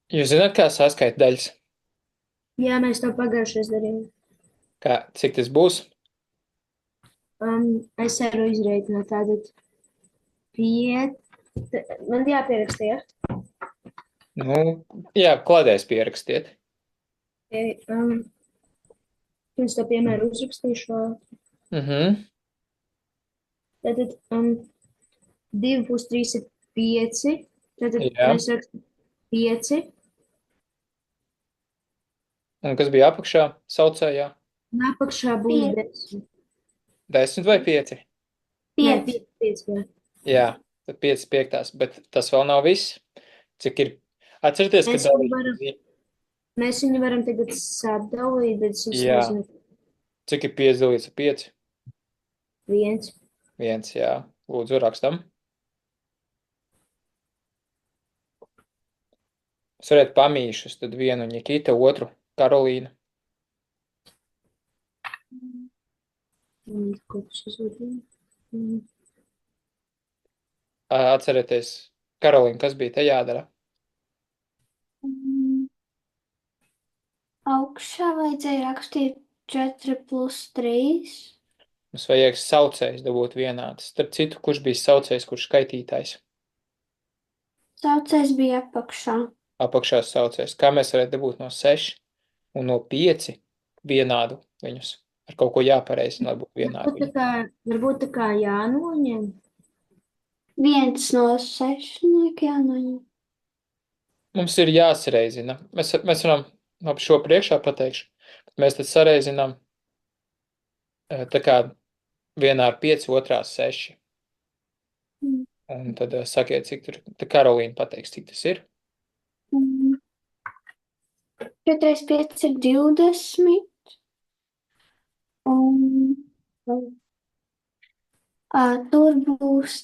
Jūs zināt, kā saskaita daļas? Jā, mēs to pagājušajā darījām. Cik tas būs? Es varu izreikināt tādu piet. Man jāpieraksta, ja? Nu, jā, kladēs pierakstiet. Pirms to piemēru uzrakstīšu vēl. Mhm. Tātad 2 plus 3 ir 5. Tātad Jā. mēs rakstam 5. Un kas bija apakšā saucējā? Un apakšā būs 10. 10 vai 5? Nē, 5. 5, 5. Jā. Jā, tad 5 piektās, bet tas vēl nav viss. Cik ir? Atcerieties, ka Mēs viņu varam, dalīt. mēs viņu varam tagad sadalīt, bet es īsti Jā. nezinu. Cik ir 5 dalīts ar 5? 1. 1, jā. Lūdzu, rakstam. Jūs varat pamīšus, tad vienu Nikita, otru Karolīna. Kaut kas uzvadīja. Atcerieties, Karolīna, kas bija te jādara? Augšā vajadzēja rakstīt 4 plus 3. Mums vajag saucējs dabūt vienāds. Starp citu, kurš bija saucējs, kurš skaitītājs? Saucējs bija apakšā. Apakšā saucējs. Kā mēs varētu dabūt no 6 un no 5 vienādu viņus? Ar kaut ko jāpareizina, lai būtu vienādi viņi. Varbūt tā kā jānoņem. 1 no 6 jānoņem. Mums ir jāsareizina. Mēs varam ap šo priekšā pateikšu, bet mēs tad sareizinām tā kā vienā ar 5, otrā 6. Mm. Un tad sakiet, cik tur, tā Karolīna pateiks, cik tas ir. 4 reiz 5 ir 20. Un tur būs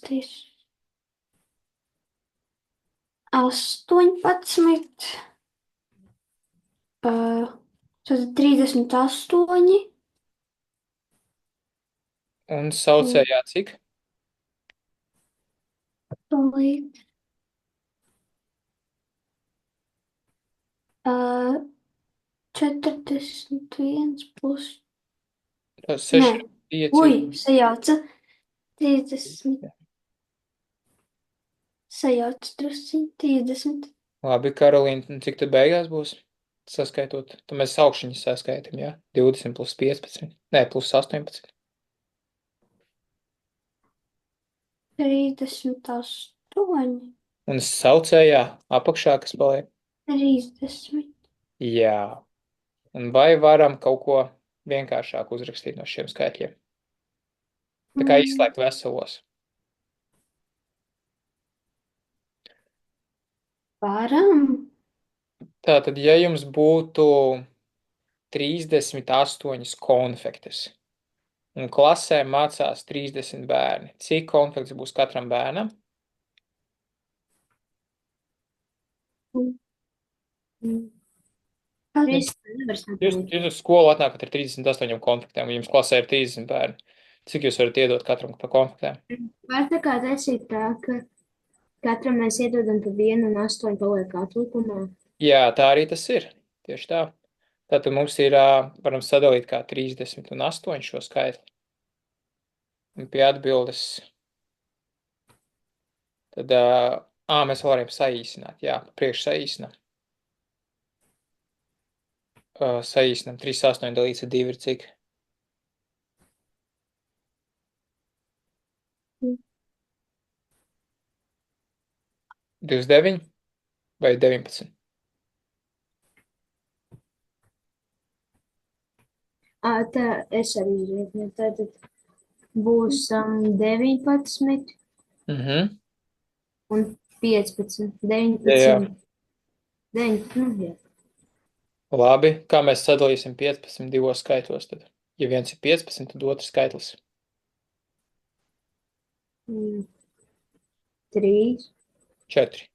18. Tad 38. Un saucējā cik? Tūlīt. 41 plus. 6, Nē, 5. sajauca. 30. Sajauca drusciņ. 30. Labi, Karolīna, un cik tad beigās būs? Saskaitot, tad mēs augšņus saskaitam, jā? 20 plus 15. Nē, plus 18. 38. Un saucējā apakšā, kas paliek? 30. Jā. Un vai varam kaut ko vienkāršāk uzrakstīt no šiem skaitļiem? Tā kā izslēgt veselos. Varam. Tātad, ja jums būtu 38 konfektes un klasē mācās 30 bērni, cik konfektes būs katram bērnam? Trīs nevar sadalīt. Jūs uz skolu atnākat ar 38 konfektēm, un jums klasē ir 30 bērni. Cik jūs varat iedot katram pa konfektēm? Var tā kā taisīt tā, ka katram mēs iedodam pa 1 un 8 paliek atlikumā. Jā, tā arī tas ir. Tieši tā. Tātad mums ir, varam sadalīt kā 30 un 8 šo skaitli. Un pie atbildes, tad, mēs vēl varam saīsināt. Jā, priekš saīsinām. Saīsinām 38 dalīts ar 2 ir cik? 29 vai 19? Tā es arī izvietņu. Tātad būs 19 Mhm. un 15. Jā, jā. 19. 9, nu, jā. Labi, kā mēs sadalīsim 15 divos skaitos tad? Ja viens ir 15, tad otrs skaitlis. 3. 4.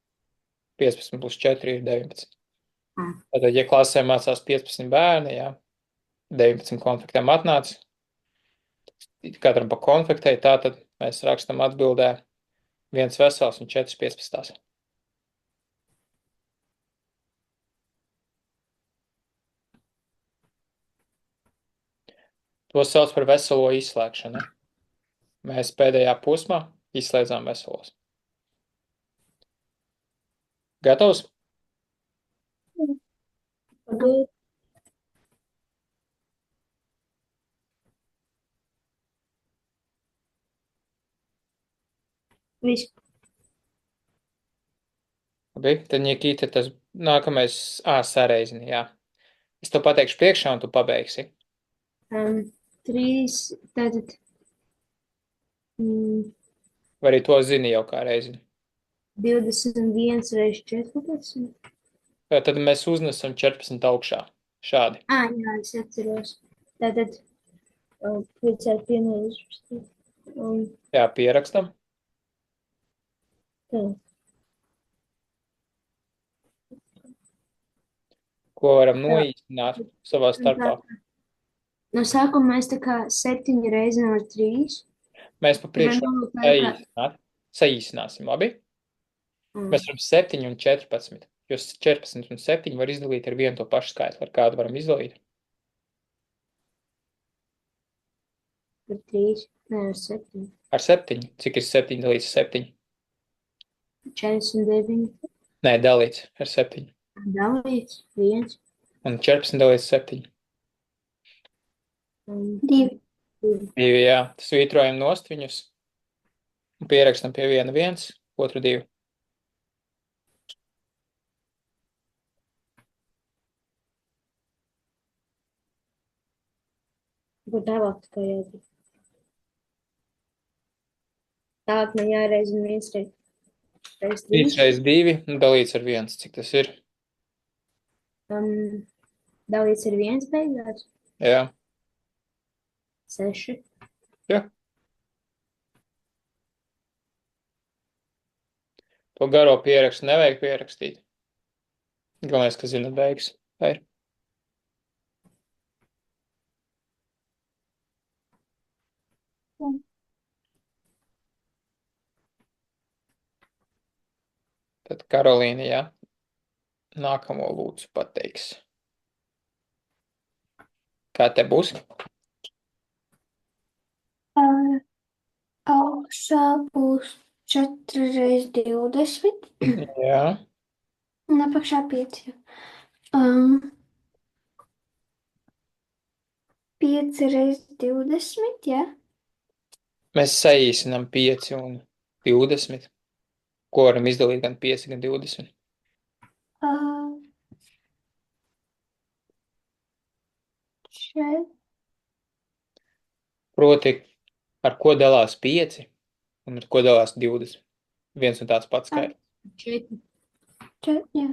15 plus 4 ir 19. Ah. Tātad, ja klasē mācās 15 bērni, jā, 19 konfektēm atnāca, katram pa konfektei, tātad mēs rakstam atbildē 1 vesels un 4 15. To sauc par veselo izslēgšanu. Mēs pēdējā posmā izslēdzām veselos. Gatavs? Pagaid. Viss. Labi, tad Nikita, tas nākamais, sareizini, jā. Es to pateikšu priekšā un tu pabeigsi. 3, tātad Vai arī to zini jau kā reizini. 21 reiz 14. Tad mēs uznesam 14 augšā. Šādi. Jā, es atceros. Tātad 5 ar 1 izrakstīt. Jā, pierakstam. Tā. Ko varam noīstināt savā starpā. No sākuma mēs tā kā 7 reizinām ar 3. Mēs pa priekšu saīsināsim, labi? Mēs varam 7 un 14, jo 14 un 7 var izdalīt ar vienu to pašu skaitli. Ar kādu varam izdalīt? Ar 3, ne ar 7. Ar 7. Cik ir 7 dalīts 7? 49. Nē, dalīts ar 7. Dalīts 1. Un 14 dalīts 7. 2. 2, jā. Svītrojam nost viņus. Un pierakstam pie viena 1, otru 2. Kur tālāk tā kā jādara. Tālāk man jāreizina 1 reiz 3 3. reiz 2 un dalīts ar 1. Cik tas ir? Dalīts ar 1 beigās. Jā. 6. Jā. To garo pierakstu nevajag pierakstīt. Galvenais, ka zinat beigas. Tā ir. Tad Karolīna, jā. Nākamo lūdzu pateiks. Kā te būs? Augšā būs 4 reiz 20. Jā. Un apakšā 5. 5 reiz 20, jā? Mēs saīsinām 5 un 20. Ko varam izdalīt gan 5, gan 20? Proti, ar ko dalās 5 un ar ko dalās 20? Viens un tāds pats skaitlis. 4. 4, jā.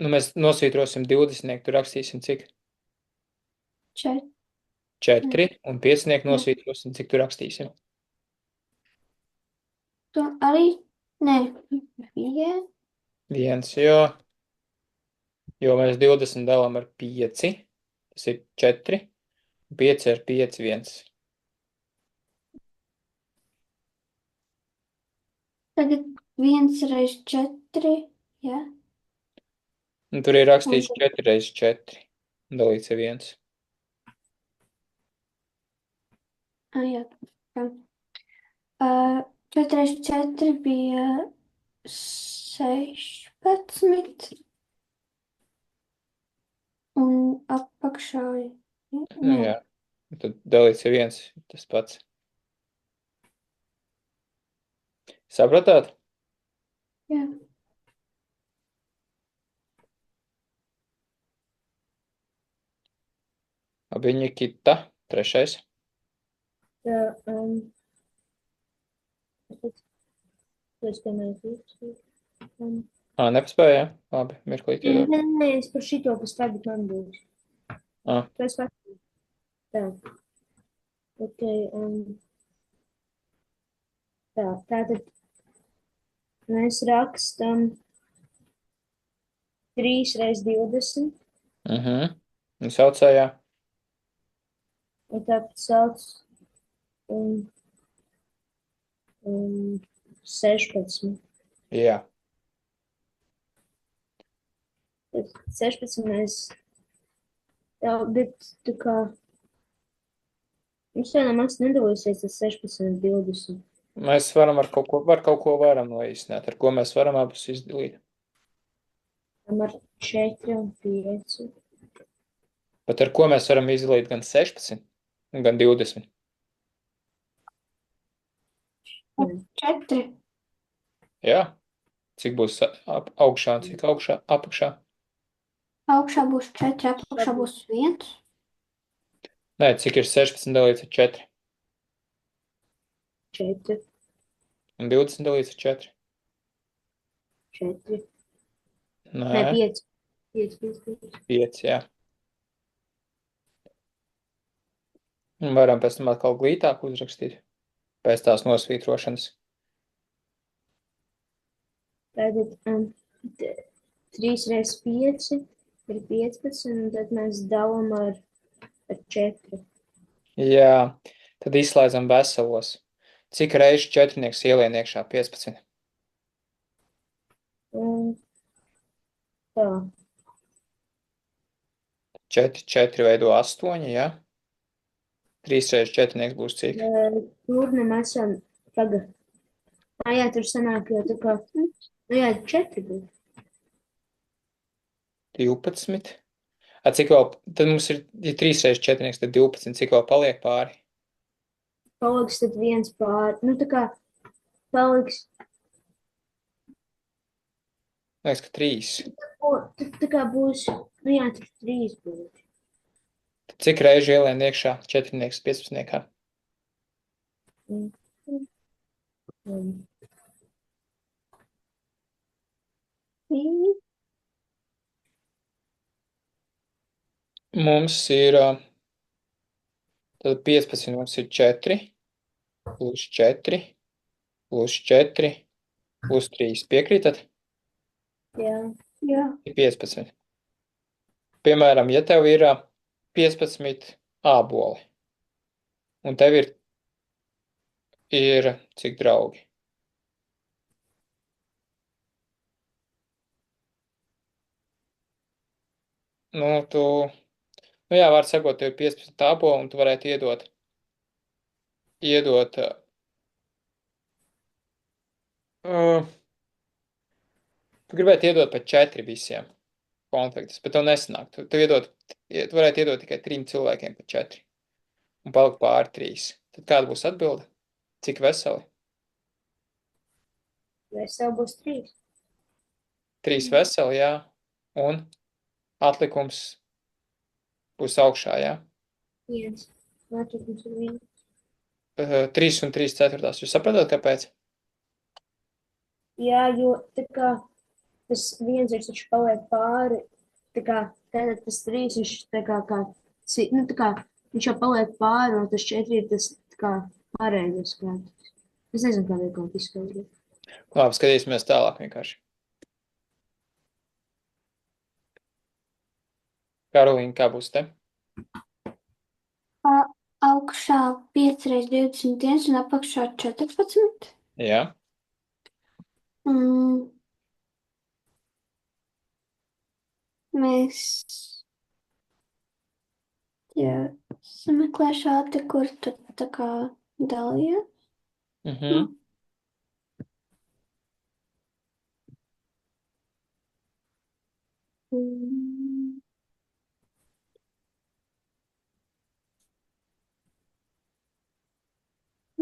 Nu, mēs nosvītrosim 20, tur rakstīsim cik? 4. 4 un 5 nosvītrosim, cik tur rakstīsim? To arī, nē, 1. 1, jo mēs 20 dalām ar 5, tas ir 4, 5 ar 5, 1. Tagad 1 reiz 4, jā? Un tur ir rakstīts 4 reiz 4, dalīts ar 1. Jā. 4 reiz 4 bija 16. Un apakšā, Nu, jā. Tad dalīts ar 1, tas pats. Sapratāt? jā. Labi, Nikita, 3. Tā, es domāju, Nepaspēja, jā? Labi, mirklīt iedod. Nē, es par šito pēc tādu man būs. Tas var. Tā. Ok, tā, tātad mēs rakstam 3 reiz 20. Un saucējā? Un tātad sauc 16. Jā. 16 mēs, jā, bet tā kā Mums vienā masa nedalīsies tas 16, 20. Mēs varam ar kaut ko varam noīsināt. Ar ko mēs varam abus izdalīt? Tam ar 4 un 5. Bet ar ko mēs varam izdalīt gan 16, gan 20? 4. Jā. Cik būs augšā un cik apakšā? Augšā būs 4, apakšā būs 1. Nē, cik ir 16 dalīts ar 4? 4. Un 20 dalīts ar 4? 4. Nē, Nē, 5. 5, 5, 5. 5, jā. Un varam pēc tam atkal glītāk uzrakstīt. Pēc tās nosvītrošanas. Tātad 3 reizes 5 ir 15, un tad mēs dalām ar 4. Jā, tad izslēdzam veselos. Cik reižu četrnieks ielien iekšā 15? Un tā. 4, 4 veido 8, jā? 3 reizes četrnieks būs cik? Tur nemaz jau tagad. Jā, tur sanāk jau tā kā, jā, 4 būs. 12. Cik vēl, tad mums ir 3 reizes četrnieks, tad 12, cik vēl paliek pāri? Paliks tad 1 pāri. Nu, tā kā paliks, Liekas, ka 3. tā kā būs, nu jā, tur 3 būs. Tad cik reižu ielien iekšā četrnieks 15? Mums ir, tad 15 mums ir 4, plus 4, plus 4, plus 3. Piekrītat? Jā. Jā. Ir 15. Piemēram, ja tev ir 15 āboli, un tev ir cik draugi? Nu, jā, var sakot, tev ir 15 āboli, un tu varētu iedot tu gribētu iedot pa 4 visiem konfliktus, bet tev nesanāk. Tu varētu iedot tikai 3 cilvēkiem pa 4, un palikt pāri 3. Tad kāda būs atbilde? Cik veseli? Veseli būs 3. 3 veseli, jā, un atlikums būs augšā, jā. 1. Atlikums ir 1. 3 un 3 ceturtās. Jūs sapratat, kāpēc? Jā, jo tā kā tas 1 ir taču paliek pāri, tā kā tātad tas 3 viņš tā kā, nu tā kā viņš jau paliek pāri, un tas 4 ir tas tā kā pareizais skaitlis. Es nezinu, kā vieglāk izskaidrot. Labi, skatīsimies tālāk vienkārši. Karolīna, kā būs te? Augšā 5 reizes 21 un apakšā 14. Jā. Mēs sameklē šādi, kur tu tā kā dalījies.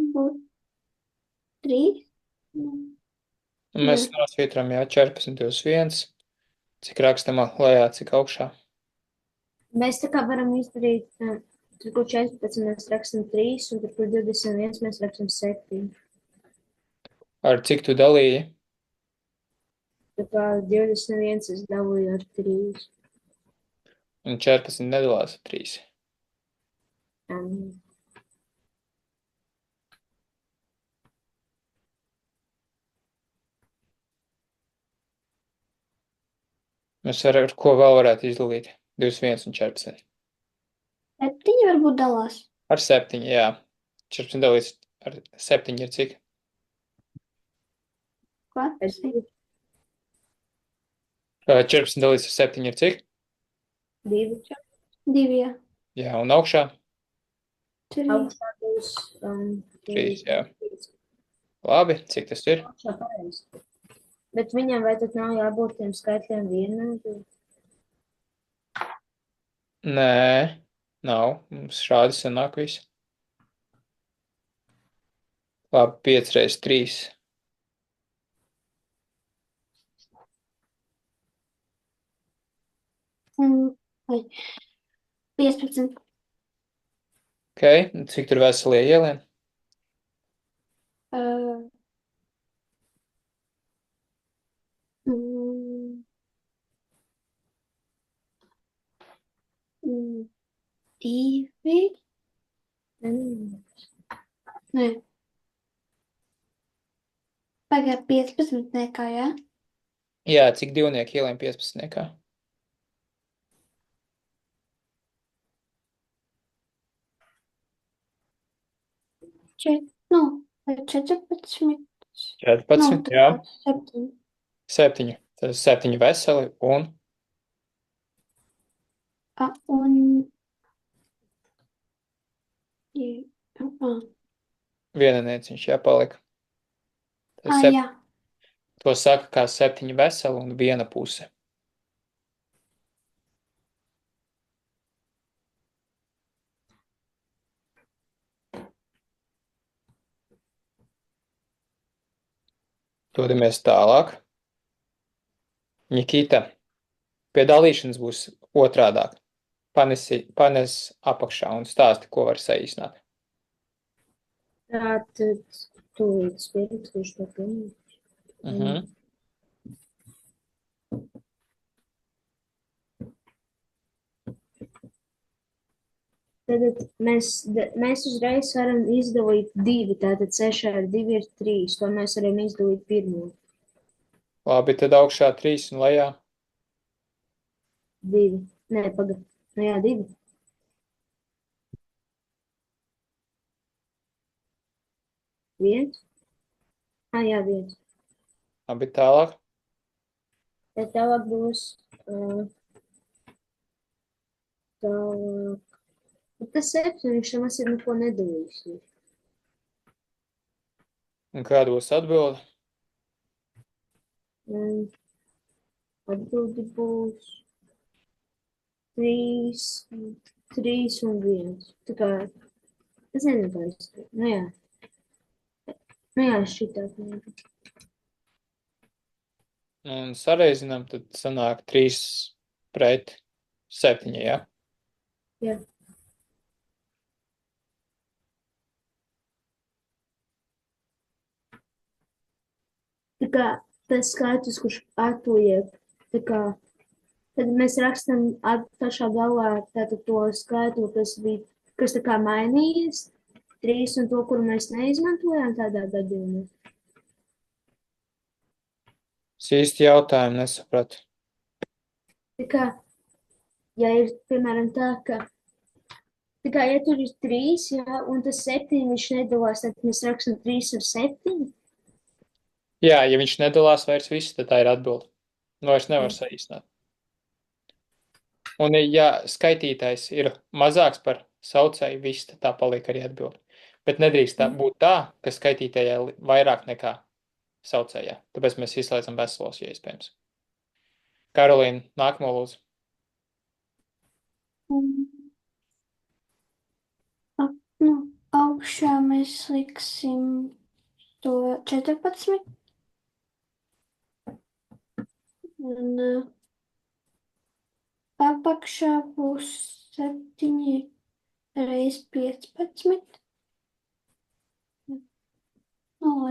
Būtu 3. Un mēs nosvītram, jā, 14, 21. Cik rakstam lejā, cik augšā? Mēs tā kā varam izdarīt, tur, kur 14 mēs rakstam 3, un tur, kur 21 mēs rakstam 7. Ar cik tu dalīji? Tā kā 21 es dalīju ar 3. Un 14 nedalās ar 3. Mēs ar ko vēl varētu izdalīt? 21 un 14. 7 varbūt dalās. Ar 7, jā. 14 dalīts ar 7 ir cik? Ko? 14 dalīts ar 7 ir cik? 2. 2, jā. Jā, un augšā? 3. Augšā būs 3, jā. 3. Labi, cik tas ir? Augšā pareizi. Bet viņam vai tad nav jābūt tiem skaitļiem vienādi? Nē, nav. Mums šādi sanāk viss. Labi, 5 reiz 3. Vai 15. Ok, un cik tur veselie ielien? Uh, mm, 2. Nē. Pagāja 15. Jā? Jā, cik divnieki ielien 15. Vai 14. 14, jā. 7. 7. Tad 7 veseli un Un viena nieciņš jāpalika. Tad jā. to saka kā 7 veseli un viena puse. Dodamies tālāk. Nikita, pie dalīšanas būs otrādāk. Panes apakšā un stāsti, ko var saīsināt. Tātad tūlīt pierakstīšu to pilnīgi. Mhm. Tad mēs uzreiz varam izdalīt 2, tātad 6 ar 2 ir 3, to mēs varam izdalīt pirmo. Labi, tad augšā 3 un lejā 2. Nē, pagad. Nu jā, 2. Viens. Jā, 1. labi tālāk. Tad tālāk būs tālāk. Tas 7, viņš nemaz ir neko nedalījis. Un kāda būs atbilde? Atbildi būs 3 un 1. Tā kā, es nezinu, kā es to. Nu jā. Nu jā, šitā. Un sareizinām, tad sanāk 3 pret 7, jā? Jā. Tā kā tas skaitlis, kurš atliek, tā kā, tad mēs rakstam pašā galā tātad to skaitli, kas tā kā mainījies, 3 un to, kuru mēs neizmantojām tādā gadījumā. Es īsti jautājumu nesapratu. Tā kā, ja ir, piemēram, tā kā, ja tur ir 3, jā, un tas 7, viņš nedalās, tad mēs rakstam 3 ar 7. Jā, ja viņš nedalās vairs viss, tad tā ir atbilde. Vairs nevar saīsināt. Un ja skaitītājs ir mazāks par saucēju, viss, tad tā paliek arī atbilde. Bet nedrīkst tā būt tā, ka skaitītājai vairāk nekā saucējā. Tāpēc mēs izslēdzam veselos, ja iespējams. Karolīna, nākamo lūdzu. Augšā mēs liksim to 14. Un apakšā būs 7 reiz 15.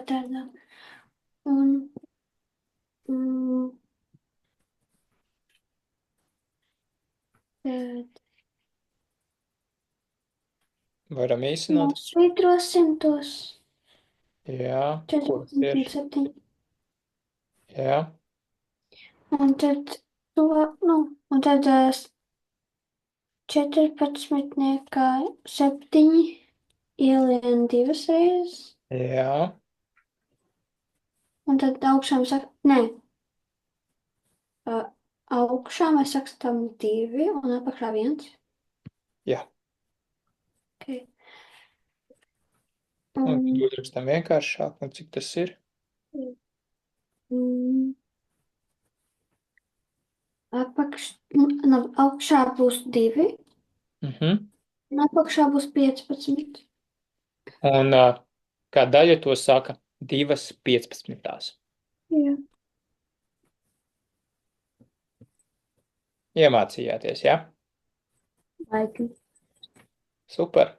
Tādā. Un tad Varam īsināt. svītrosim tos Jā, kur 14 un tieši? 7. Jā, Un tad un tad 14 7 ielien 2 reizes. jā, Un tad augšā mēs augšā mēs rakstām 2 un apakšā 1. jā. Okay. Un Un, tad uzrakstam vienkāršāk, un cik tas ir? mm, augšā būs 2, un apakšā būs 15. Un kā daļa to saka 2/15. Jā. Iemācījāties, jā? Laikam. Super.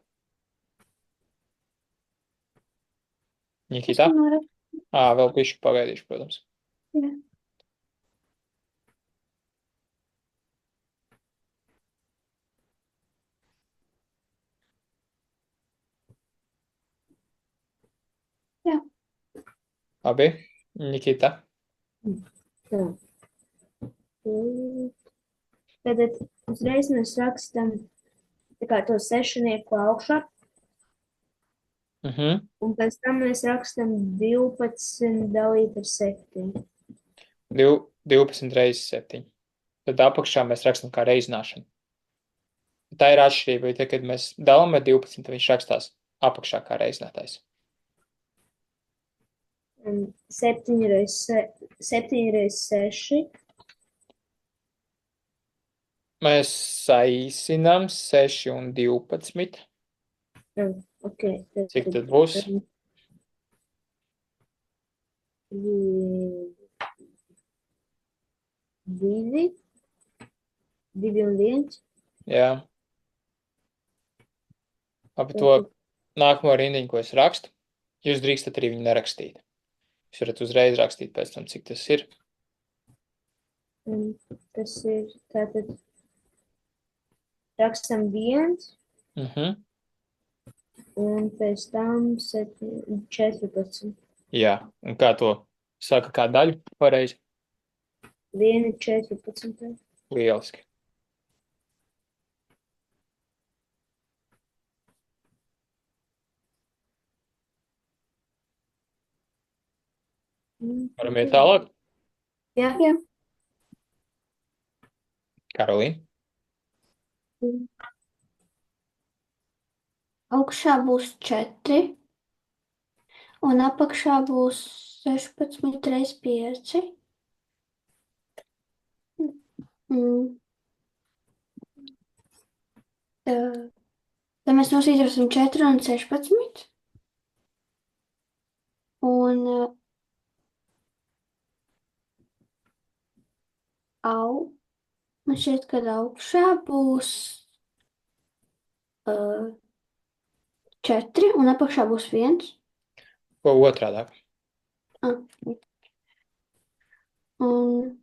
Nikita? Vēl bišķi pagaidīšu, protams. Jā. Jā. Labi. Nikita? Tā. Tad uzreiz mēs rakstam tā kā to sešinieku augšā, un pēc tam mēs rakstam 12 dalīt ar 7. 12 reizes 7. Tad apakšā mēs rakstam kā reizināšanu. Tā ir atšķirība, jo kad mēs dalām ar 12, tad viņš rakstās apakšā kā reizinātais. 7 reizes 6. Mēs saīsinām 6 un 12. Okay, Cik tad būs? 2 un 1. Jā. Labi, to nākamo rindiņu, ko es rakstu, jūs drīkstat arī viņu nerakstīt. Jūs varat uzreiz rakstīt pēc tam, cik tas ir. Tas ir tātad rakstam 1, un pēc tam 14. Jā, un kā to saka, kā daļu pareizi? 1/14. Lieliski. Varam iet tālāk? Jā. Karolīna? Augšā būs 4, un apakšā būs 16 reizes 5. Tad mēs nosītrosim 4 un 16. Un man šķiet, ka augšā būs 4, un apakšā būs 1. Ko otrādāk? Un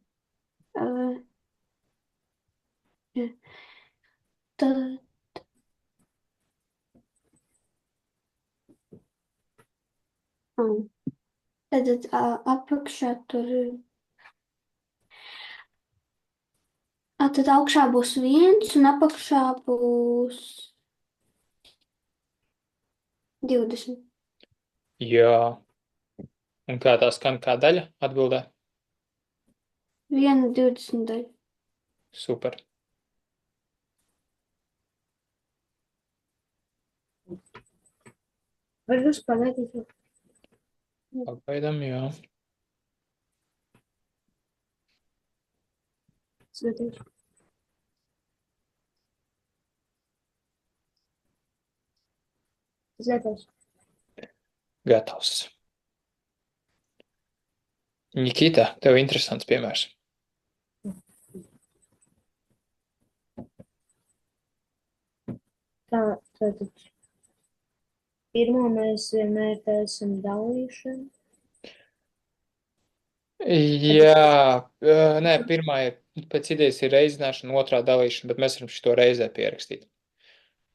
tad apakšā tur. Tad augšā būs 1, un apakšā būs 20. Jā. Un kā tā skan, kā daļa atbildē? 1/20 daļa. Super. Var jūs pagaidīt? Pagaidām, jā. Svētīšu. Gatavs. Gatavs. Nikita, tev interesants piemērs. Tātad pirmo mēs vienmēr taisam dalīšanu. Jā, nē, pirmā ir pēc idejas ir reizināšana, otrā dalīšana, bet mēs varam šito reizē pierakstīt.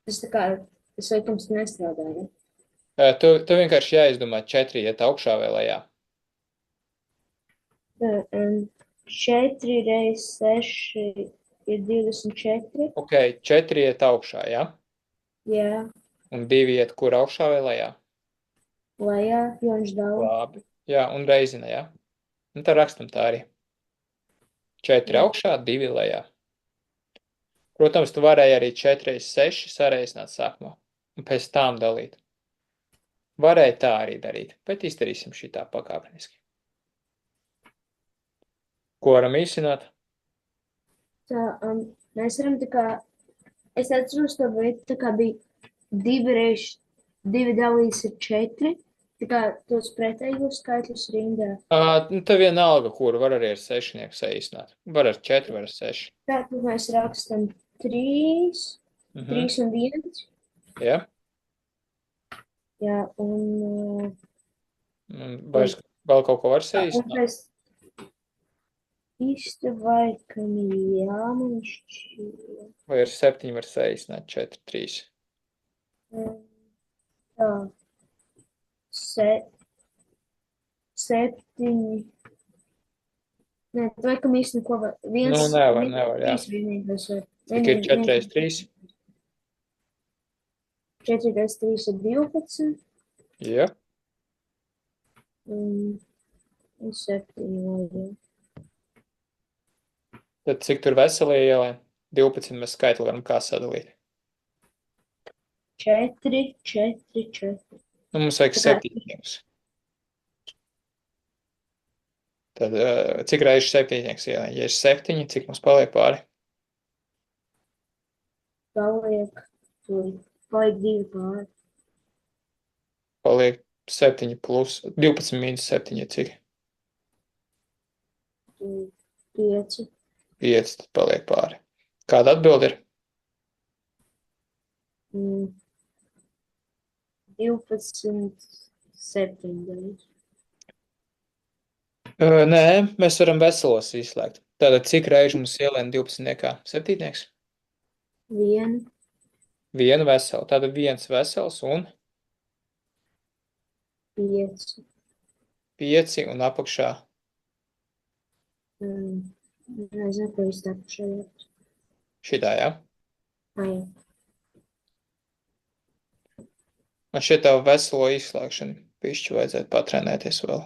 Tas tā kā, tas likums nestrādāja. Tu vienkārši jāizdomā 4 iet augšā vai lejā. 4 reizes 6 ir 24. Ok, 4 iet augšā, jā? Jā, Un 2 iet kur augšā vai lejā? lejā, jo viņš dala. Labi. Jā, un reizina, jā? Un tā rakstam tā arī. 4 augšā, 2 lejā. Protams, tu varēji arī 4 reizes 6 sareizināt sākumā un pēc tām dalīt. Varēja tā arī darīt, bet izdarīsim šitā pakāpeniski. Ko varam īsināt? Tā, mēs varam tā kā, es atceros to veidu, tā kā bija 2 dalīs ir 4, tā kā tos pretējos skaitļus rindā. Te vienalga, kur var arī ar 6 saīsināt. Var ar 4, var ar 6. Tā, tad mēs rakstam 3 un 1. Ja? Jā, un Vai vēl kaut ko var un saīsināt? pēc vai, ka jā, man šķiet. Vai ar 7 var saīsināt 4, 3? Tā, 7. Nē, vai, ka mēs neko var. Nu, nevar, jā. 3 vienīgais var. Cik ir 4 reiz 3? 4 reiz 3 ir 12. Jā. Un 7 vajag. Tad cik tur veselie ielē? 12 mēs skaitli varam kā sadalīt. 4, 4, 4. Nu, mums vajag Tā kā- 7. Tad cik reizes 7 ielē? Ja ir 7, cik mums paliek pāri? Paliek 2 pāri. Paliek 7 plus 12 mīnus 7, cik? 5. 5, tad paliek pāri. Kāda atbilde ir? 12, 7. Nē, mēs varam veselos izslēgt. Tātad cik reizi mums ielēna 12? 7? 1, Vienu veselu. Tātad viens vesels un 5. 5 un apakšā. Nezinu, ko izstāpu šajā. Šitā, jā? Ai, Man šeit tā veselo izslēgšanu pišķi vajadzētu patrenēties vēl.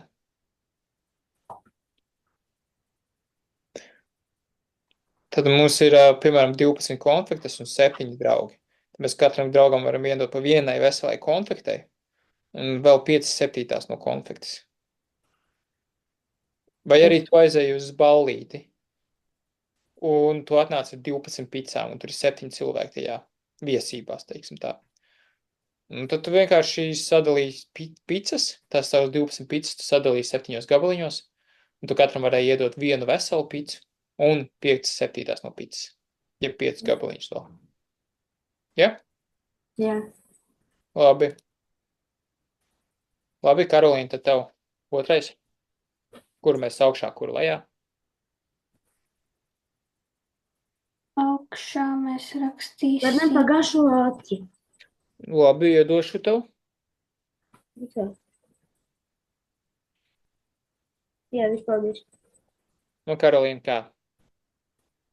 Tad mums ir, piemēram, 12 konfektes un 7 draugi. Tad mēs katram draugam varam iedot pa vienai veselai konfektei un vēl 5 septītās no konfektes. Vai arī tu aizēji uz ballīti un tu atnāc ar 12 picām un tur ir 7 cilvēki tajā viesībās, teiksim tā. Un tad tu vienkārši sadalīji picas, tās savas 12 picas tu sadalīji 7 gabaliņos, un tu katram varēja iedot vienu veselu picu un 5 septītās no picas. Ja 5 gabaliņus vēl. Ja? jā. Labi. Labi, Karolīna, tad tev otrais. Kuru mēs augšā, kuru lejā? Augšā mēs Var rakstīsim. nepagašu ātri. Labi, iedošu tev. Tā. Jā, vispaldies. Nu, Karolīna, kā?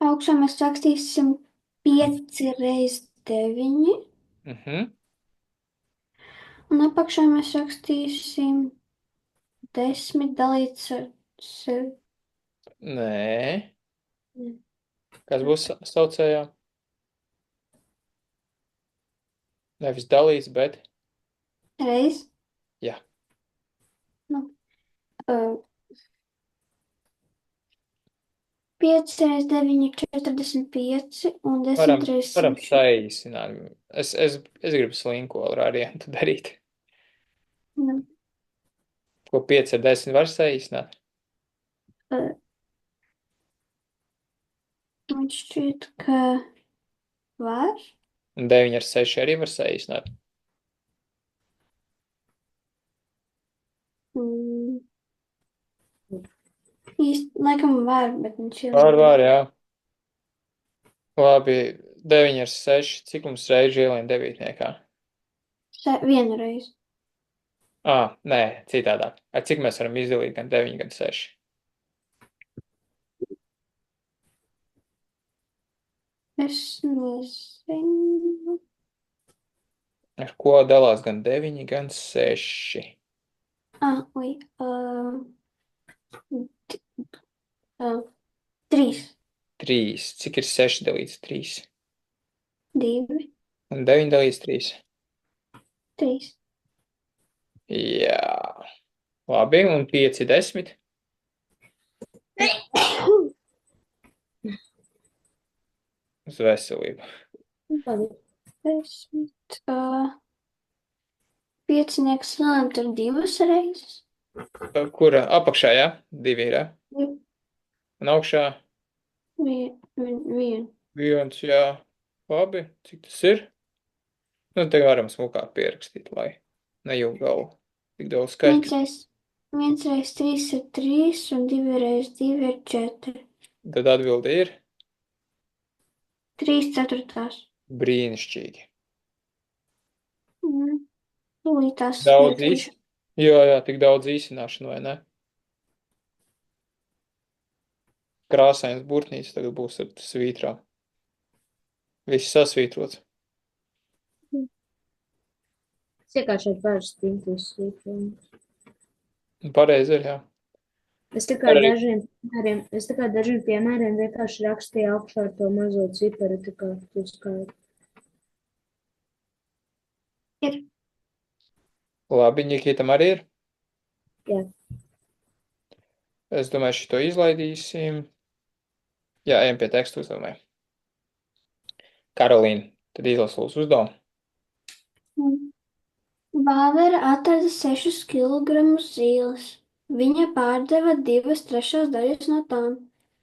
Augšā mēs rakstīsim 5 reiz 9. Un apakšā mēs rakstīsim 10 dalīts ar 7. Nē. Kas būs saucējā? Nevis dalīts, bet... Reiz. Jā. Nu, 5 reiz 9 ir 45 un 10 reiz Varam 100. saīsināt. Es gribu slinko variantu darīt. Nu, Ko 5 ar 10 var saīsināt? man šķiet, ka var. Un 9 ar 6 arī var saīsināt. Laikam var, bet viņš ir. Var, jā. Labi, 9 ar 6. Cik mums reizi ielien 9? Vienu reizi. Nē, citādāk. Ar cik mēs varam izdalīt gan 9, gan 6? Es nezinu. Ar ko dalās gan 9, gan 6? Oi. 3. 3. Cik ir 6 dalīts 3? 2. Un 9 dalīts 3? 3. Jā. Labi, un 5, 10. Uz veselību. Paldies. 10. Piecinieks nolēmt ar 2 reizes. Kur apakšā, jā? 2 ir, jā? Jā. Un augšā Vienu. 1, jā. Labi, cik tas ir? Nu, te varam smukāk pierakstīt, lai nejūt galvu. Tik daudz skaitļu. 1 reiz 3 ir 3, un 2 reiz 2 ir 4. Tad atbilde ir 3/4. brīnišķīgi. Tūlītās Daudz ietrīšu. Jā, tik daudz īsināšanu, vai ne? Krāsains burtnīts tagad būs ar svītrām. Viss sasvītrots. Es vienkārši ar parasti stinklus svītroju. Pareizi ir, jā. Es tā kā Arī- dažiem piemēriem vienkārši rakstīju augšā ar to mazo ciparu, tā kā tu skaiti. Labi, Nikitam arī ir? Jā. Es domāju, šito izlaidīsim. Jā, ejam pie tekstu uzdevumiem. Karolīna, tad izlas lūdzu uzdevumu. Vāvera atrada 6 kilogramus zīles. Viņa pārdeva 2/3 daļas no tām.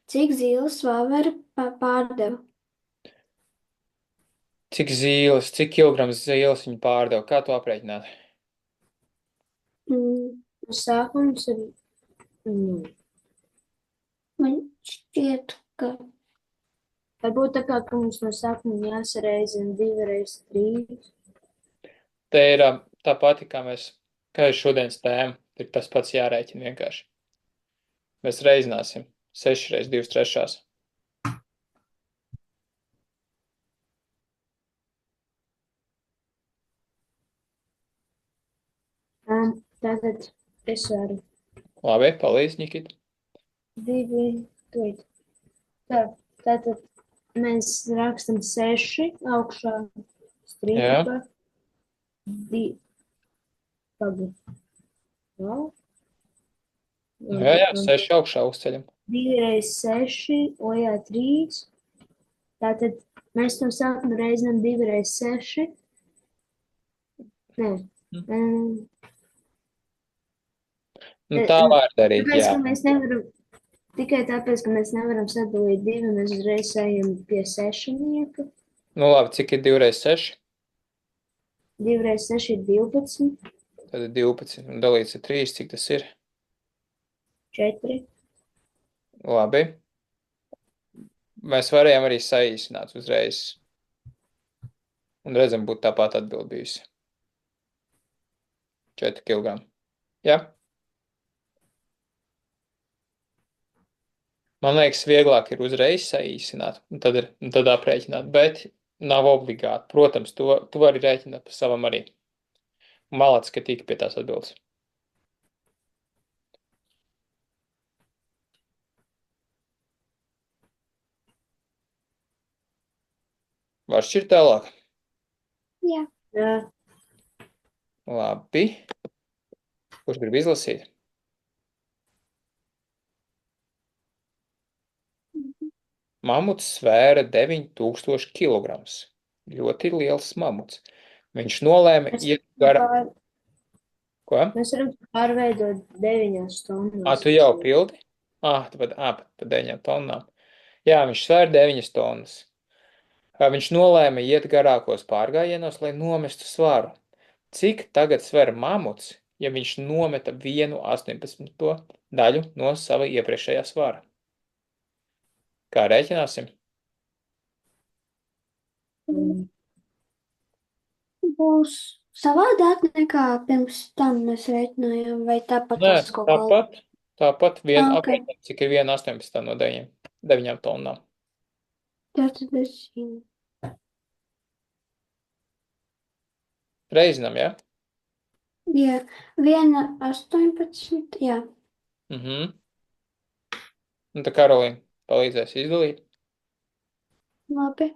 Cik zīles Vāvera pārdeva? Cik kilograms zīles viņa pārdeva? Kā to aprēķināt? Sākums ir. Man šķiet, ka Varbūt tā kā, ka mums no sākuma jāsareizina 2 reiz 3. Te ir tā pati, kā ir šodienas tēma, ir tas pats jārēķina vienkārši. Mēs reizināsim 6 reiz 2/3. Tātad es varu Labi, palīdz, Nikita. 2, tūlīt. Tātad mēs rakstam 6 augšā strīpa. Jā, 6 augšā uzceļam. 2 reiz 6, lejā 3. Tātad mēs no sākuma reizinām 2 reiz 6. Nē. Nu, tā var darīt, Tāpēc, jā. ka mēs nevaram, tikai tāpēc, ka mēs nevaram sadalīt 2, mēs uzreiz ejam pie 6. Nu, labi, cik ir 2 reiz 6? 2 reiz 6 ir 12, Tad ir 12 un dalīts ar 3, cik tas ir? 4. Labi. Mēs varējām arī saīsināt uzreiz. Un redzam, būtu tāpat atbild bijusi. 4 kg. Jā? Man liekas, vieglāk ir uzreiz saīsināt, un tad aprēķināt, bet nav obligāti. Protams, tu vari rēķināt pa savam arī. Malacis, ka tika pie tās atbildes. Var šķirt tālāk? jā. Jā. Labi. Kurš grib izlasīt? Mamuts svēra 9000 kg. Ļoti liels mamuts. Viņš nolēma iet garā. Ko? Mēs varam pārveidot 9 stundas. Tu jau pildi? Pa 9 tonnām. Jā, viņš svēra 9 tonnas. Viņš nolēma iet garākos pārgājienos, lai nomestu svaru. Cik tagad sver mamuts, ja viņš nometa 1/18 daļu no sava iepriekšējā svara? Kā rēķināsim? Būs savādāk nekā pirms tam mēs rēķinājām, vai tāpat Nē, tas kaut kā. tāpat Ok. cik ir 1/18 no 9 tonnām. Tātad es zinu. Reizinām, jā? Jā, 1/18, jā. Un tā Karolīna palīdzēs izdalīt. Labi.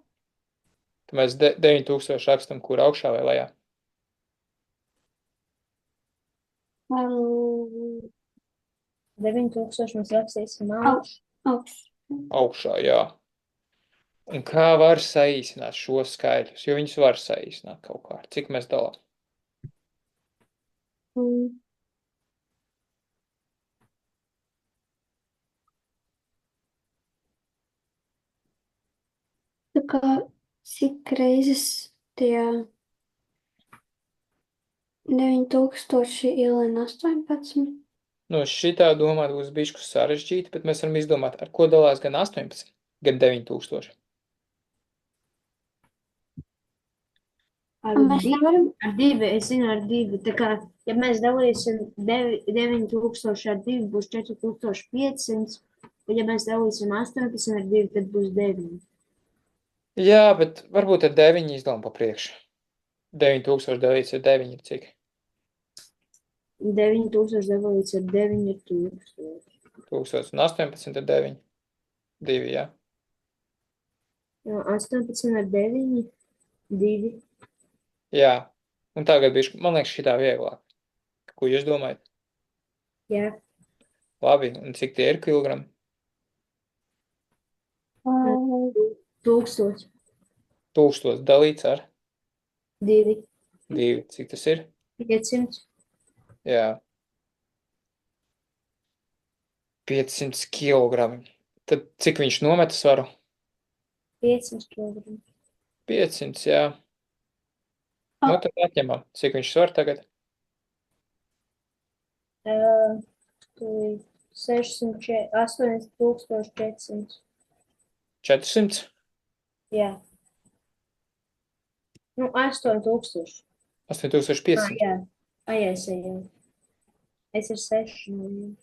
Tad mēs 9000 rakstam, kur augšā vai lejā? Um, 9000 mēs rakstīsim augš, augš. Augšā, jā. Un kā var saīsināt šos skaitļus? Jo viņus var saīsināt kaut kā. Cik mēs dalām? Mm. Tā kā cik reizes tie 9000 ielien 18? Nu, šitā domāt būs bišķi sarežģīti, bet mēs varam izdomāt, ar ko dalās gan 18, gan 9000. ar Mēs divi. nevaram. Ar divi, es zinu, ar divi. Tā kā, ja mēs dalīsim 9000 ar divi, būs 4500. Un ja mēs dalīsim 18 ar divi, tad būs 9. Jā, bet varbūt ar 9 izdalām pa priekšu. 9000 dalīts ar 9 ir cik? 9000 dalīts ar 9 ir 1000. 1000 un 18 ar 9. 2, jā. 18 ar 9, 2. Jā. Un tagad bišķi, man liekas, šitā vieglāk. Ko jūs domājat? Jā, Labi, un cik tie ir kilogrami? 1000, 1000 dalīts ar 2, 2. Cik tas ir? 500, Jā. 500 kilogrami. Tad cik viņš nometa svaru? 500 kg. 500, jā. Nu, tad atņemam. Cik viņš svar tagad? 600, 8400. 400? Jā. Nu, 8000. 8500. Jā. Ai, es jau. Es ar 6 no jums.